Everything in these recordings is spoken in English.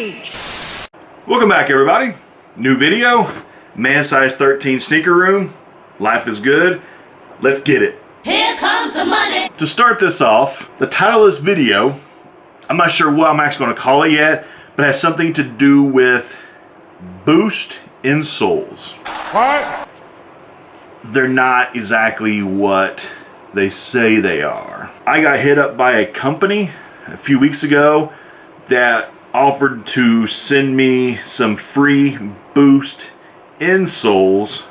right. Welcome back, everybody. New video, man size 13 sneaker room. Life is good. Let's get it. Here comes the money. To start this off, the title of this video, I'm not sure what I'm actually going to call it yet, but it has something to do with Boost insoles. What? They're not exactly what they say they are. I got hit up by a company a few weeks ago that offered to send me some free Boost insoles,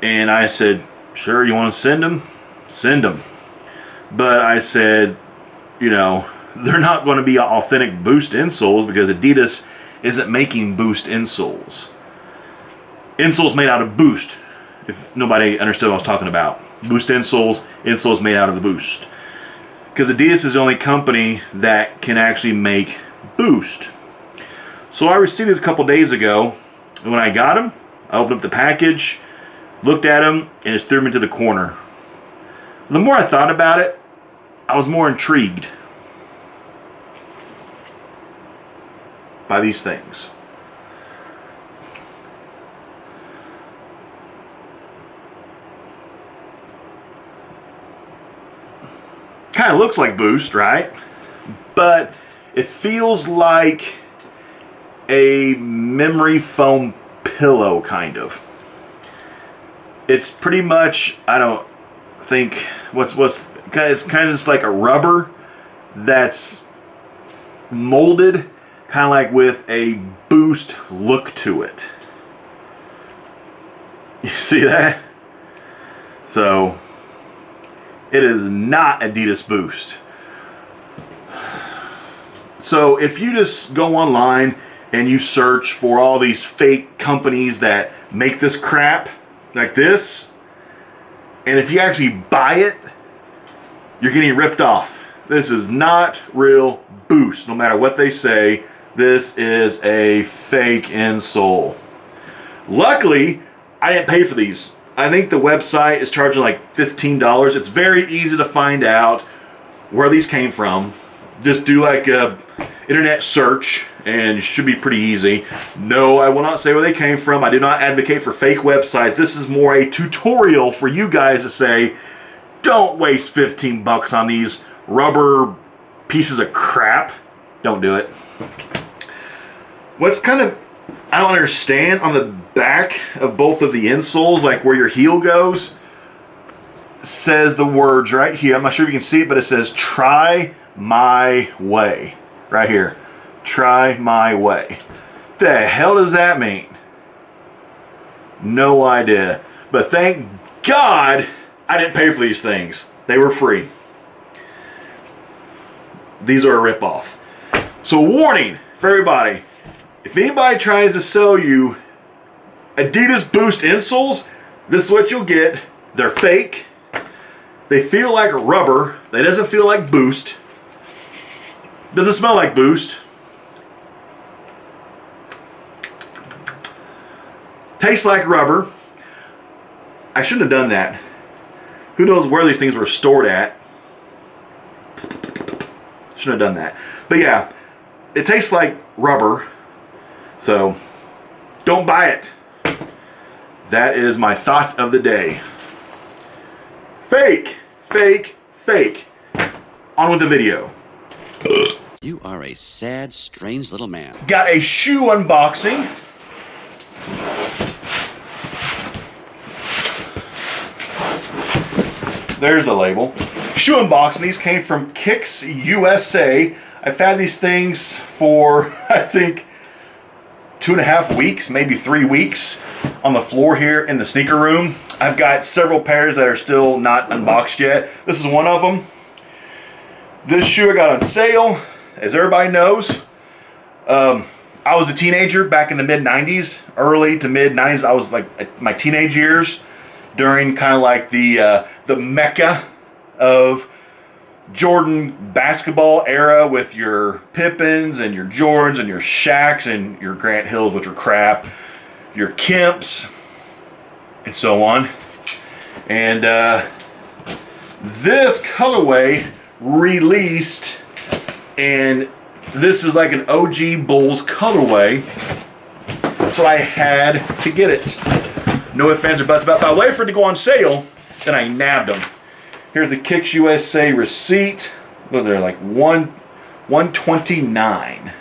and I said, sure, you want to send them? Send them. But I said, you know, they're not going to be authentic Boost insoles because Adidas isn't making Boost insoles. Insoles made out of Boost, if nobody understood what I was talking about. Boost insoles, insoles made out of the Boost. Because Adidas is the only company that can actually make Boost. So I received this a couple days ago, and when I got them, I opened up the package, looked at them, and it threw me to the corner. The more I thought about it, I was more intrigued by these things. Kind of looks like Boost, right? But it feels like a memory foam pillow, kind of. It's pretty much, I don't think, it's kind of just like a rubber that's molded, kind of like with a Boost look to it. You see that? So it is not Adidas Boost. So if you just go online and you search for all these fake companies that make this crap like this, and if you actually buy it, you're getting ripped off. This is not real Boost, no matter what they say. This is a fake insole. Luckily, I didn't pay for these. I think the website is charging like $15. It's very easy to find out where these came from. Just do like a internet search and it should be pretty easy. No, I will not say where they came from. I do not advocate for fake websites. This is more a tutorial for you guys to say, don't waste 15 bucks on these rubber pieces of crap. Don't do it. What's kind of, I don't understand, on the back of both of the insoles, like where your heel goes, says the words right here. I'm not sure if you can see it, but it says, try my way. Right here. Try my way. The hell does that mean? No idea. But thank God I didn't pay for these things. They were free. These are a ripoff. So warning for everybody. If anybody tries to sell you Adidas Boost insoles, this is what you'll get. They're fake. They feel like rubber. They doesn't feel like Boost. Doesn't smell like Boost. Tastes like rubber. I shouldn't have done that. Who knows where these things were stored at. Shouldn't have done that. But yeah, it tastes like rubber. So, don't buy it. That is my thought of the day. Fake, fake, fake. On with the video. You are a sad, strange little man. Got a shoe unboxing. There's the label. Shoe unboxing. These came from Kicks USA. I've had these things for, I think, 2.5 weeks, maybe 3 weeks on the floor here in the sneaker room. I've got several pairs that are still not unboxed yet. This is one of them. This shoe I got on sale, as everybody knows. I was a teenager back in the mid-90s, early to mid-90s. I was like my teenage years during kind of like the mecca of Jordan basketball era with your Pippins and your Jordans and your Shaqs and your Grant Hills, which are crap, your Kemps, and so on. And this colorway released, and This is like an OG Bulls colorway, so I had to get it. No ifs, ands, or buts about it. But I waited for it to go on sale, then I nabbed them. Here's the Kicks USA receipt. Look, they're like $129.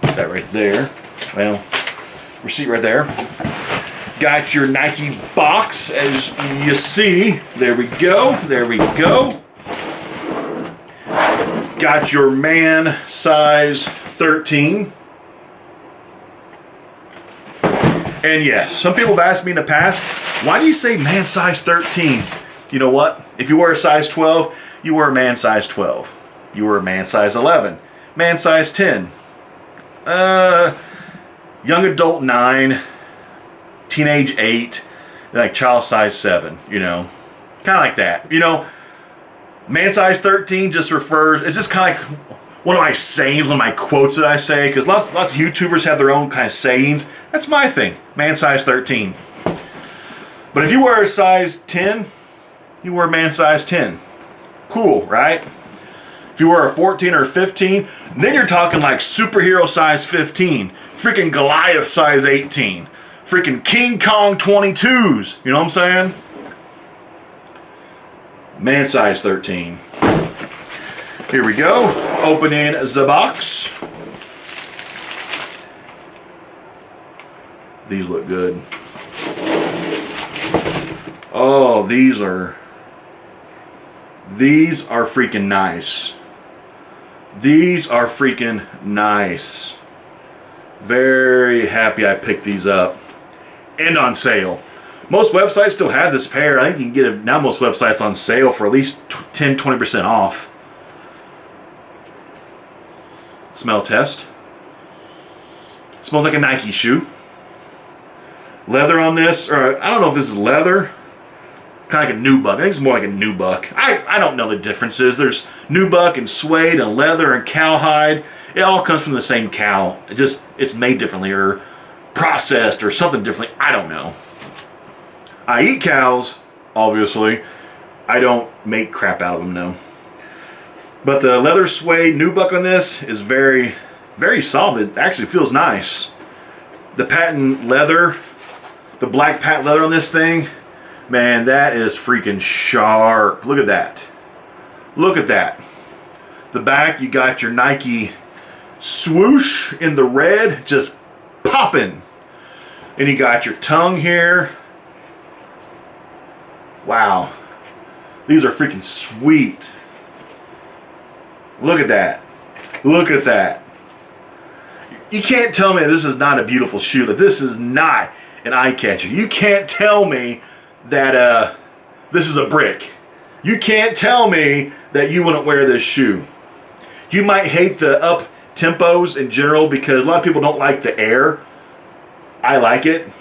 That right there. Well, receipt right there. Got your Nike box, as you see. There we go. There we go. Got your man size 13. And yes, some people have asked me in the past, why do you say man size 13? You know what? If you wear a size 12, you wear a man size 12. You wear a man size 11. Man size 10. Young adult 9. Teenage 8. Like child size 7, you know. Kind of like that. You know, man size 13 just refers, it's just kind of like one of my sayings, one of my quotes that I say, because lots of YouTubers have their own kind of sayings. That's my thing, man size 13. But if you wear a size 10, you wear man size 10. Cool, right? If you wear a 14 or 15, then you're talking like superhero size 15, freaking Goliath size 18, freaking King Kong 22s. You know what I'm saying? Man size 13. Here we go. Opening the box. These look good. Oh, these are freaking nice. These are freaking nice. Very happy I picked these up. And on sale. Most websites still have this pair. I think you can get it now. Most websites on sale for at least 10-20% off. Smell test. Smells like a Nike shoe. Leather on this, or I don't know if this is leather. Kind of like a nubuck. I think it's more like a nubuck. I don't know the differences. There's nubuck and suede and leather and cowhide. It all comes from the same cow. It's made differently or processed or something differently. I don't know. I eat cows, obviously. I don't make crap out of them, no. But the leather suede nubuck on this is very, very solid. It actually feels nice. The patent leather, the black patent leather on this thing, man, that is freaking sharp. Look at that. Look at that. The back, you got your Nike swoosh in the red, just popping. And you got your tongue here. Wow. These are freaking sweet. Look at that. Look at that. You can't tell me this is not a beautiful shoe, that this is not an eye catcher. You can't tell me that this is a brick. You can't tell me that you wouldn't wear this shoe. You might hate the up tempos in general because a lot of people don't like the air. I like it.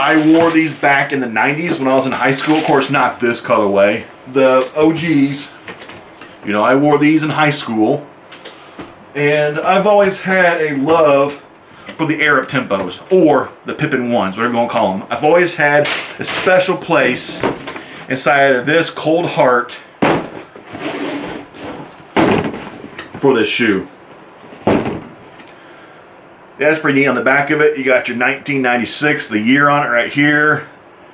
I wore these back in the 90s when I was in high school. Of course, not this colorway. The OGs. You know, I wore these in high school. And I've always had a love for the air up tempos, or the Pippin ones, whatever you want to call them. I've always had a special place inside of this cold heart for this shoe. That's pretty neat. On the back of it, you got your 1996, the year on it right here.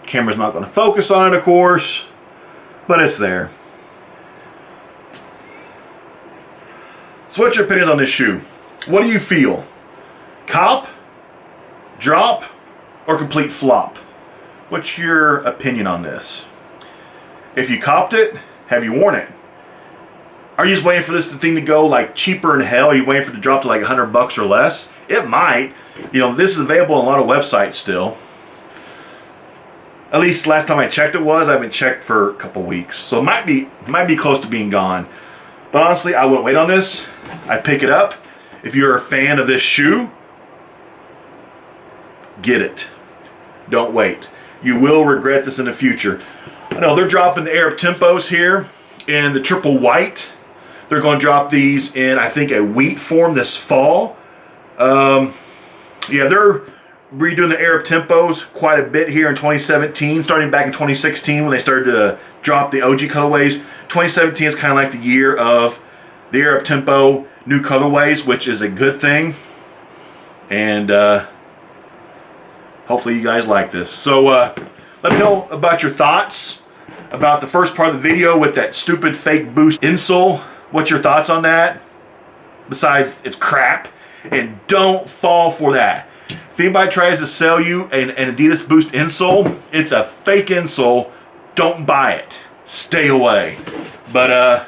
Camera's not going to focus on it, of course, but it's there. So what's your opinion on this shoe? What do you feel? Cop, drop, or complete flop? What's your opinion on this? If you copped it, have you worn it? Are you just waiting for this thing to go like cheaper in hell? Are you waiting for it to drop to like $100 or less? It might. You know, this is available on a lot of websites still. At least last time I checked it was. I haven't checked for a couple weeks. So it might be close to being gone. But honestly, I wouldn't wait on this. I'd pick it up. If you're a fan of this shoe, get it. Don't wait. You will regret this in the future. I know they're dropping the Arab tempos here in the triple white. They're going to drop these in, I think, a wheat form this fall. Yeah, they're redoing the Arab tempos quite a bit here in 2017, starting back in 2016 when they started to drop the OG colorways. 2017 is kind of like the year of the Arab tempo new colorways, which is a good thing. And hopefully you guys like this. So let me know about your thoughts about the first part of the video with that stupid fake Boost insole. What's your thoughts on that? Besides, it's crap. And don't fall for that. If anybody tries to sell you an Adidas Boost insole, it's a fake insole. Don't buy it. Stay away. But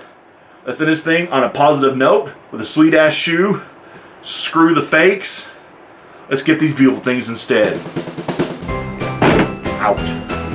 let's end this thing on a positive note with a sweet ass shoe. Screw the fakes. Let's get these beautiful things instead. Out.